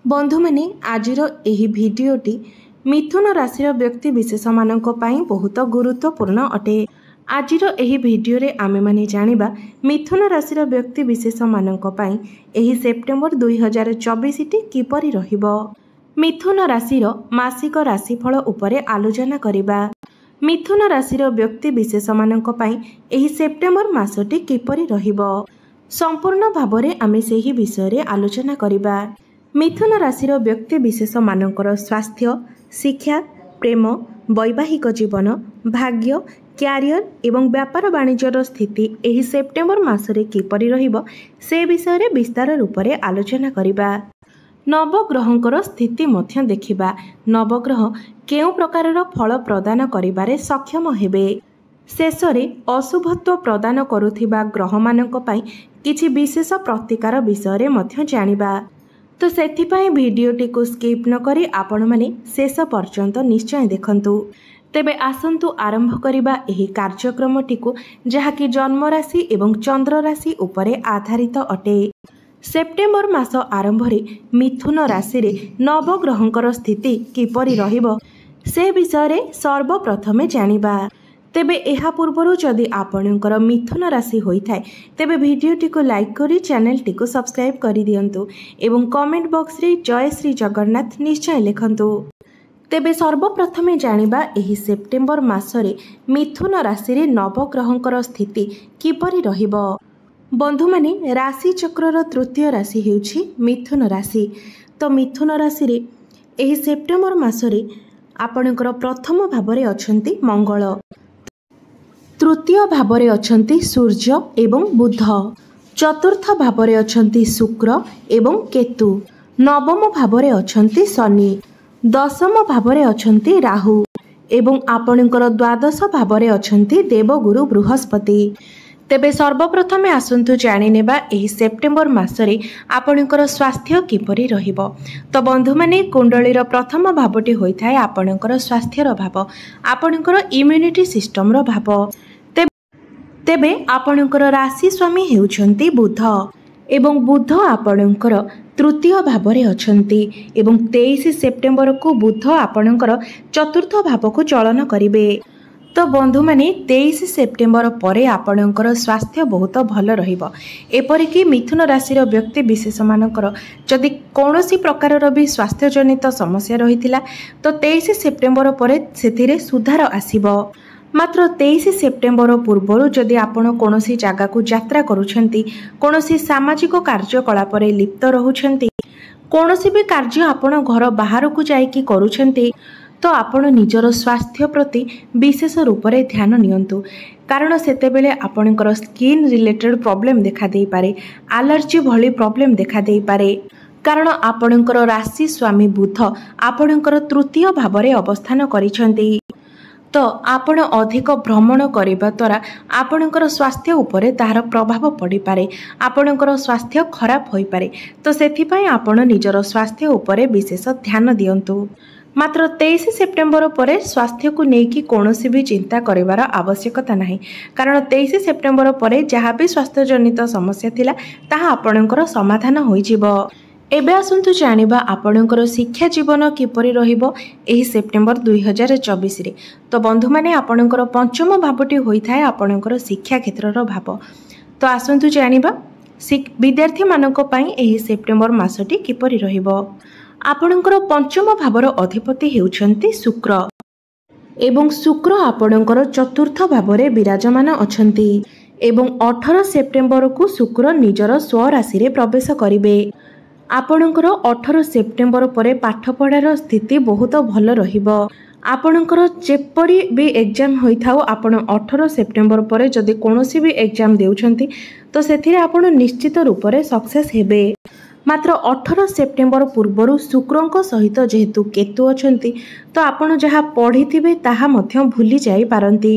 बंधु माने आजिर एही भिडियोटी मिथुन राशि व्यक्ति विशेष मानक पई बहुत गुरुत्वपूर्ण अटे। आजिर एही भिडियो रे आमे माने जानिबा मिथुन राशि व्यक्ति विशेष मानक पई एही सेप्टेम्बर 2024 टी किपरि रहिबो। मिथुन राशि मासिक राशिफल उपरे आलोचना करिबा। मिथुन राशि व्यक्ति विशेष मानक पई एही सेप्टेम्बर मासटी किपरि रहिबो संपूर्ण भाबरे आमे सेही विषय रे आलोचना करिबा। मिथुन राशि व्यक्ति विशेष मानकर स्वास्थ्य, शिक्षा, प्रेम, वैवाहिक जीवन, भाग्य, क्यारियर एवं व्यापार वाणिज्यर स्थिति एही सेप्टेम्बर मासरे किपरि रहिबो से विषय रे विस्तार रूप में आलोचना करिबा। नवग्रहंकर स्थिति मध्य देखिबा। नवग्रह केउ प्रकारर फल प्रदान करिबारे सक्षम हेबे। शेषरे अशुभत्व प्रदान करुथिबा ग्रह मानक पई किछि विशेष प्रतिकार विषय रे मध्य जानिबा। तो सेथिपाई भिडियोटी को स्किप न करी आपण माने शेष पर्यंत निश्चय देखंतु। तेबे आसंतु आरंभ करिबा एही कार्यक्रमटी को जहाँकि जन्म राशि एवं चंद्र राशि उपरे आधारित अटे। सेप्टेम्बर मास आरंभ रे मिथुन राशि रे नवग्रहंकर स्थिति किपरि रहिबो से विषय रे सर्वप्रथमे जानिबा। तेबे एहा पूर्वरु जदि आपणकर मिथुन राशि होइथाय तेबे भिडियोटी को लाइक करी चैनल टी को सब्सक्राइब करि दियंतु एवं कमेंट बॉक्स रे जय श्री जगन्नाथ निश्चय लिखंतु। तेबे सर्वप्रथमे जानिबा एही सेप्टेम्बर मासरे मिथुन राशि रे नवग्रहंकर स्थिति किपरि रहिबो। बंधु माने राशि चक्रर तृतीय राशि हेउछि मिथुन राशि। तो मिथुन राशि रे एही सेप्टेम्बर मासरे आपणकर प्रथम भाबरे अछंती मंगल, तृतीय भावरे अछंती सूर्य एवं बुध, चतुर्थ भावरे अछंती शुक्र एवं केतु, नवम भावरे अछंती शनि, दशम भावरे अछंती राहु एवं आपणकर द्वादश भावरे अछंती देवगुरु बृहस्पति। तेबे सर्वप्रथमे आसंतु जानि नेबा एही सेप्टेम्बर मासरे आपणकर स्वास्थ्य किपरि रहिबो। तो बंधु माने कुंडलीर प्रथम भावटी होइथाय आपणकर स्वास्थ्यर भाव, आपणकर इम्यूनिटी सिस्टमर भाव। तेबे आपणकर राशि स्वामी हेउछंती बुध एवं बुध आपणकर तृतीय भावरे अछंती एवं 23 सेप्टेम्बर को बुध आपणकर चतुर्थ भाव को चलन करिवे। तो बंधु माने 23 सेप्टेम्बर परे आपणकर स्वास्थ्य बहुत भल रहिबो। एपरिकी मिथुन राशि व्यक्ति विशेष मानकर जदि कौनसी प्रकारर भी स्वास्थ्य जनित समस्या रहिथिला तो 23 सेप्टेम्बर परे सेथिरे सुधार आसीबो। मात्र 23 सेप्टेम्बर पूर्व जदि आपण कौनसी जगह को यात्रा करुछंती, कौनसी सामाजिक कार्यकलाप रे लिप्त रहुछंती, कौनसी भी कार्य आपण घर बाहर को जाइकी करुछंती तो आपण निजर स्वास्थ्य प्रति विशेष रूप से ध्यान नियंतु। कारण सेतेबेले आपणकर स्किन रिलेटेड प्रॉब्लम देखा देई पारे, एलर्जी भली प्रॉब्लम देखा देई पारे। कारण आपणकर राशि स्वामी बुध आपणकर तृतीय भावरे अवस्थान करिछंती। तो आपण अधिक भ्रमण करिबा द्वारा आपणकर स्वास्थ्य उपरे तार प्रभाव पड़ी पारे, आपणकर स्वास्थ्य खराब होई पारे। तो सेथिपाई आपण निजर स्वास्थ्य उपरे विशेष ध्यान दियंतु। मात्र 23 सेप्टेम्बर परे स्वास्थ्य को लेकिन कौनसी भी चिंता करिवार आवश्यकता नहीं। कारण 23 सेप्टेम्बर परे जहाँ भी स्वास्थ्य जनित समस्या थिला ताहा आपणकर समाधान होई जिवो। एबे आसंतु जानिबा आपणकर शिक्षा जीवन किपरि रहिबो एही सेप्टेम्बर 2024 रे। तो बंधु माने आपणकर पंचम भावटी होइथाय आपणकर शिक्षा क्षेत्रर भाव। तो आसंतु जानिबा विद्यार्थी मानक पई एही सेप्टेम्बर मासटी किपरि रहिबो। आपणकर पंचम भावर अधिपति हेउछंती शुक्र एवं शुक्र आपणकर चतुर्थ भावरे विराजमान अछंती एवं 18 सेप्टेम्बर को शुक्र निजर स्वराशि रे प्रवेश करिवे। आपणकर 18 सेप्टेम्बर परे पाठपढ़ार स्थिति बहुत भल रहिबो। आपणकर जेपरि भी एग्जाम होइथाउ आपण 18 सेप्टेम्बर परे जदि कोनोसी भी एग्जाम देउछंती तो सेथिरे आपण निश्चित रूप से सक्सेस हेबे। मात्र 18 सेप्टेम्बर पूर्व शुक्रंक सहित जेहेतु केतु अछंती तो आपण जहाँ पढ़िथिबे ताहा मध्य भूली जाई पारंती।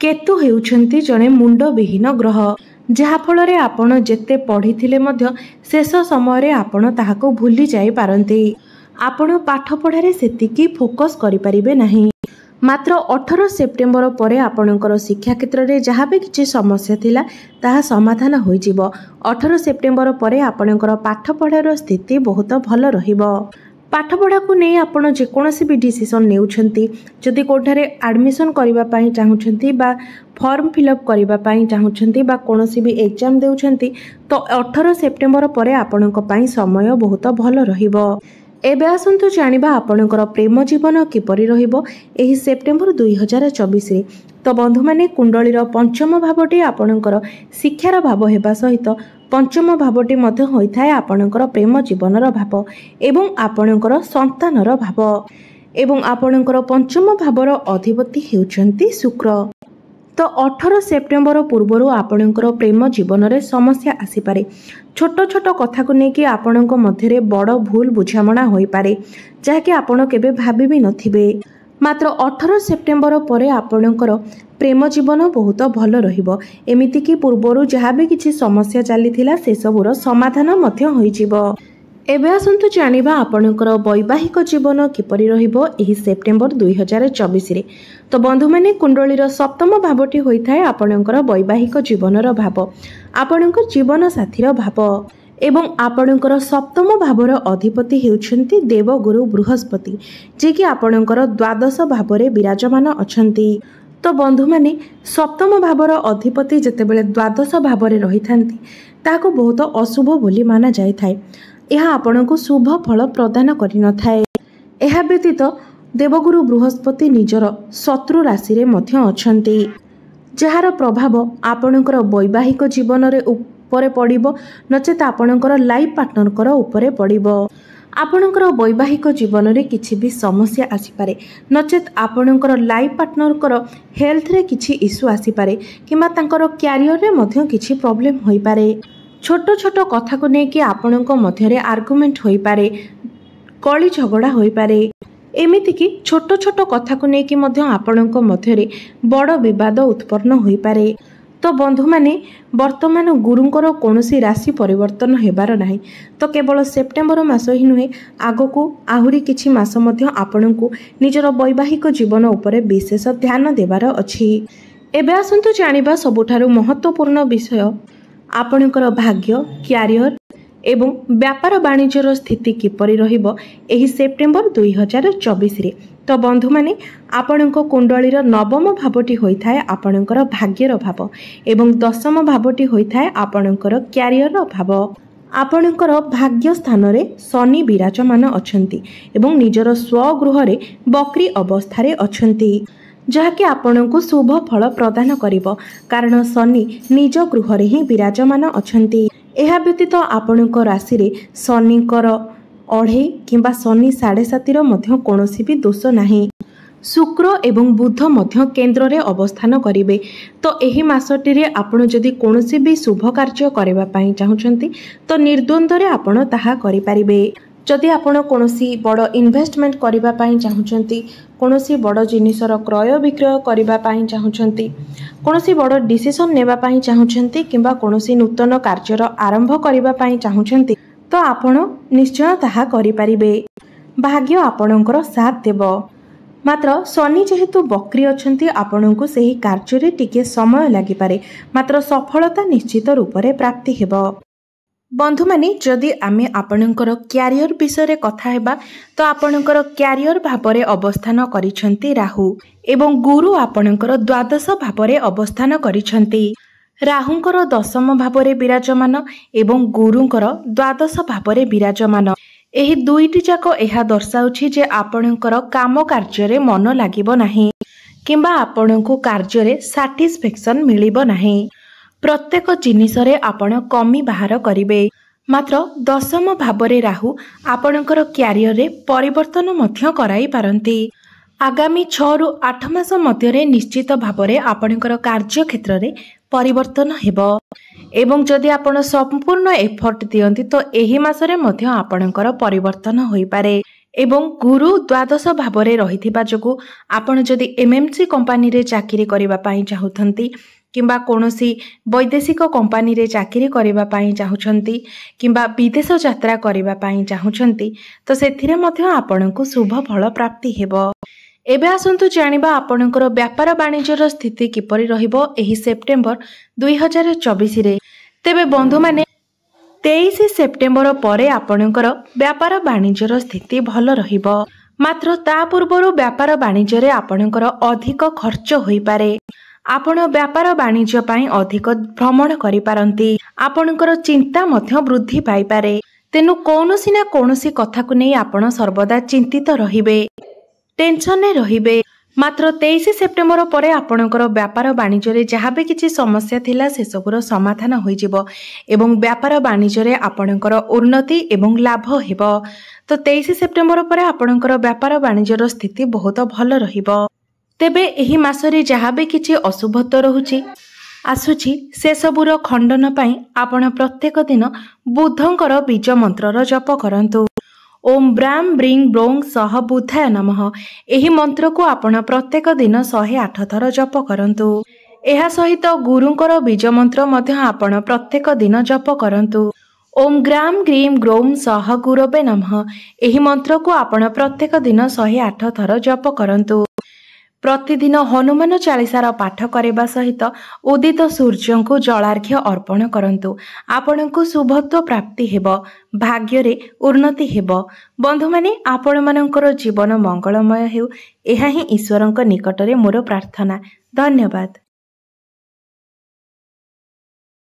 केतु हेउछंती जणे मुंड विहीन ग्रह, जहाँ फल रे आपण जेते पढ़िथिले मध्य शेष समय रे आपण ताहाको भूली जाई पारंती। आपण पाठ पढ़ारे सेतिकी फोकस करि परिबे नाही। मात्र 18 सेप्टेम्बर पर आपणकर शिक्षा क्षेत्र में जहाँ भी किसी समस्या थिला ताहा समाधान हो जिवो। 18 सेप्टेम्बर पर आपणकर पाठ पढ़ार स्थिति बहुत भल रहिबो। पाठपढ़ा को नहीं आपण जेकोसी भी डिसीजन नेउछंती, जदि कोठारे एडमिशन करबा पई चाहुछंती बा फॉर्म फिलअप करबा पई चाहुछंती बा कोनोसी भी एग्जाम देउछंती तो 18 सेप्टेम्बर पर आपणक पई समय बहुत भल रहिबो। एबे आसंतु जानिबा आपणकर प्रेम जीवन किपरि रहिबो एही सेप्टेम्बर 2024 रे। तो बंधु माने कुंडलीर पंचम भावटी आपणकर शिक्षार भाव हेबा सहित पंचम भावटी मध्य होइथाय आपणकर प्रेम जीवनर भाव एवं आपणकर संतानर भाव एवं आपणकर पंचम भावर अधिपति हेउछंती शुक्र। तो 18 सेप्टेम्बर पूर्वर आपणकर प्रेम जीवन में समस्या आसीपारे। छोट छोट कथा को लेकिन आपणक मध्य बड़ भूल बुझामणा होई पारे जहाँकि आपण केबे भाबी भी नथिबे। मात्र 18 सेप्टेम्बर पर आपणकर प्रेम जीवन बहुत भल रहिबो। एमिति कि पूर्वर जहाँ भी किसी समस्या चली से सबूर समाधान मध्य होइजिबो। एबे आसंतु जानिबा आपणकर वैवाहिक जीवन किपरि रहिबो एही सेप्टेम्बर 2024 रे। तो बंधु माने कुंडलीर सप्तम भावटी होइथाय आपणकर वैवाहिक जीवनर भाव, आपणकर जीवन साथीर भाव एवं आपणकर सप्तम भावर अधिपति हेउछंती देवगुरु बृहस्पति जे कि आपणकर द्वादश भावरे विराजमान अछंती। तो बंधु माने सप्तम भावर अधिपति जेतेबेले द्वादश भावरे रहिथांती ताको बहुत अशुभ बोली माना जायथाय। यह आपणको शुभ फल प्रदान करि न थाए। एहा व्यतीत देवगुरु बृहस्पति निजर शत्रु राशि रे मध्य अछंती जहार प्रभाव आपणकर वैवाहिक जीवन रे उपरे पड़िबो नचेत आपणकर लाइफ पार्टनरकर उपरे पड़िबो। आपणकर वैवाहिक जीवन रे किछि भी समस्या आसी पारे नचेत आपणकर लाइफ पार्टनरकर हेल्थ रे किछि इश्यू आसी पारे किबा तांकर कैरियर रे मध्य किछि प्रॉब्लम होई पारे। छोट छोट कथा को लेकिन आपणक मध्य आर्गुमेंट होई पारे, कली झगड़ा होई पारे। एमिति कि छोट छोट कथा को लेकिन आपणक मध्य बड़ विवाद उत्पन्न होई पारे। तो बंधु माने वर्तमान गुरुंकर कौनसी राशि परिवर्तन हेबार नाही। तो केवल सेप्टेम्बर मास ही नुहे आगको आहुरी किछि मास मध्य आपणको निजर वैवाहिक जीवन उपरे विशेष ध्यान देबार अछि। एबे आसंतु जानिबा सबुठारु महत्वपूर्ण विषय आपणकर भाग्य, क्यारियर एवं व्यापार वाणिज्यर स्थिति किपरि रहिबो एही सेप्टेम्बर 2024 रे। तो बंधु माने आपणक कुंडलीर नवम भावटी होइथाय आपणकर भाग्यर भाव एवं दशम भावटी होइथाय आपणकर क्यारियर भाव। आपणकर भाग्य स्थान रे शनि विराजमान अछंती एवं निजर स्वगृह रे बकरी अवस्था रे अछंती जहाँकि आपणको शुभ फल प्रदान करिबो कारण शनि निज गृह रे ही विराजमान अछंती। एहा व्यतीत आपणको राशि रे शनिकर 2.5 किंबा शनि 7.5 मध्य कोनोसी भी दोष नाही। शुक्र एवं बुध मध्य केंद्र रे अवस्थान करिवे। तो एही मासटी रे आपण जदि कोनोसी भी शुभ कार्य करबा पई चाहुचंती तो निर्द्वंद्व रे आपण ताहा करि परिबे। जदि आपण कोनोसी बड़ इन्वेस्टमेंट करबा पई चाहुचंती, कोनोसी बड़ जिनिसर क्रय विक्रय करबा पई चाहुचंती, कोनोसी बड़ डिसीजन नेबा पई चाहुचंती किंबा कोनोसी नूतन कार्यर आरंभ करबा पई चाहुचंती तो आपण निश्चय ताहा करि परिबे। भाग्य आपणकर साथ देबो। मात्र शनि जेहेतु बकरी अछंती आपणको सेही कार्य रे टिके समय लागि पारे मात्र सफलता निश्चित रूप रे प्राप्ति हेबो। बंधु माने जदि आमे आपणकर क्यारियर विषय रे कथा हेबा तो आपणकर क्यारियर भावरे अवस्थान करिसंती राहु एवं गुरु आपणकर द्वादश भावरे अवस्थान करिसंती। राहुंकर दशम भावरे विराजमान एवं गुरुंकर द्वादश भावरे विराजमान। एही दुईटी जाक एहा दर्शाउछि जे आपणकर काम कार्य रे मन लागिबो नाही किंबा आपणको कार्य रे सैटिस्फैक्शन मिलिबो नाही। प्रत्येक जिनिस रे आपण कमी बाहर करिवे। मात्र दशम भावरे राहु आपणकर क्यारियर रे परिवर्तन मध्य कराई पारंती। आगामी 6 रु 8 मास मध्य निश्चित भावरे आपणकर कार्य क्षेत्र रे परिवर्तन हेबो एवं जदि आपण संपूर्ण एफर्ट दियंती तो एही मासरे मध्य आपणकर परिवर्तन होई पारे। एवं गुरु द्वादश भावरे रहिथिबा जोगु आपण जदि एमएमसी कंपनी रे चाकरी करिबा पई चाहुथंती किंबा कोनोसी वैदेशिक कंपनी रे चाकरी करिबा पई चाहुछंती किंबा विदेश यात्रा करिबा पई चाहुछंती तो सेथिरे मध्य आपणको शुभ फल प्राप्ति हेबो। एबे आसंतु जानिबा आपणकर व्यापार वाणिज्यर स्थिति किपरि रहिबो एही सेप्टेम्बर 2024 रे। तेबे बंधु माने 23 सेप्टेम्बर परे आपणकर व्यापार वाणिज्यर स्थिति भल रहिबो। मात्र ता पूर्वरु व्यापार वाणिज्य आपणकर अधिक खर्च होई पारे। आपण व्यापार वाणिज्य पाई अधिक भ्रमण करि पारंती। आपणकर चिंता मध्य वृद्धि पाई पारे। तेनु कौनसी ना कौनसी कथा को नहीं आपण सर्वदा चिंतित रहिबे, टेंशन ने रहिबे। मात्र 23 सेप्टेम्बर परे आपणकर व्यापार वाणिज्य जहाँ भी किसी समस्या थिला से सबुर समाधान होइजिबो एवं व्यापार वाणिज्य आपणकर उन्नति एवं लाभ हेबो। तो 23 सेप्टेम्बर परे आपणकर व्यापार वाणिज्यर स्थिति बहुत भल रहिबो। तेबे एही मासरे जहाँ भी किसी अशुभत्व रहुछि आसुछि से सबुर खंडन पाई आपण प्रत्येक दिन बुद्धंकर बीज मंत्रर जप करंतु। ओम ब्राम ब्रिंग ब्रोंग सह बुधाय नमः एही मंत्र को आपण प्रत्येक दिन 108 थर जप करंतु। एहा सहित गुरुंकर बीज मंत्र मध्य आपण प्रत्येक दिन जप करंतु। ओम ग्राम ग्रीम ग्रोम सह गुरवे नमः एही मंत्र को आपण प्रत्येक दिन 108 थर जप करंतु। प्रतिदिन हनुमान चालीसार पाठ करने सहित उदित सूर्य को जलार्घ्य अर्पण करंतु। आपणको शुभत्व प्राप्ति हेब, भाग्य रे उन्नति हेब। बंधु माने आपण मानकर जीवन मंगलमय हेउ, एहा ही ईश्वरंक निकटरे मोर प्रार्थना। धन्यवाद।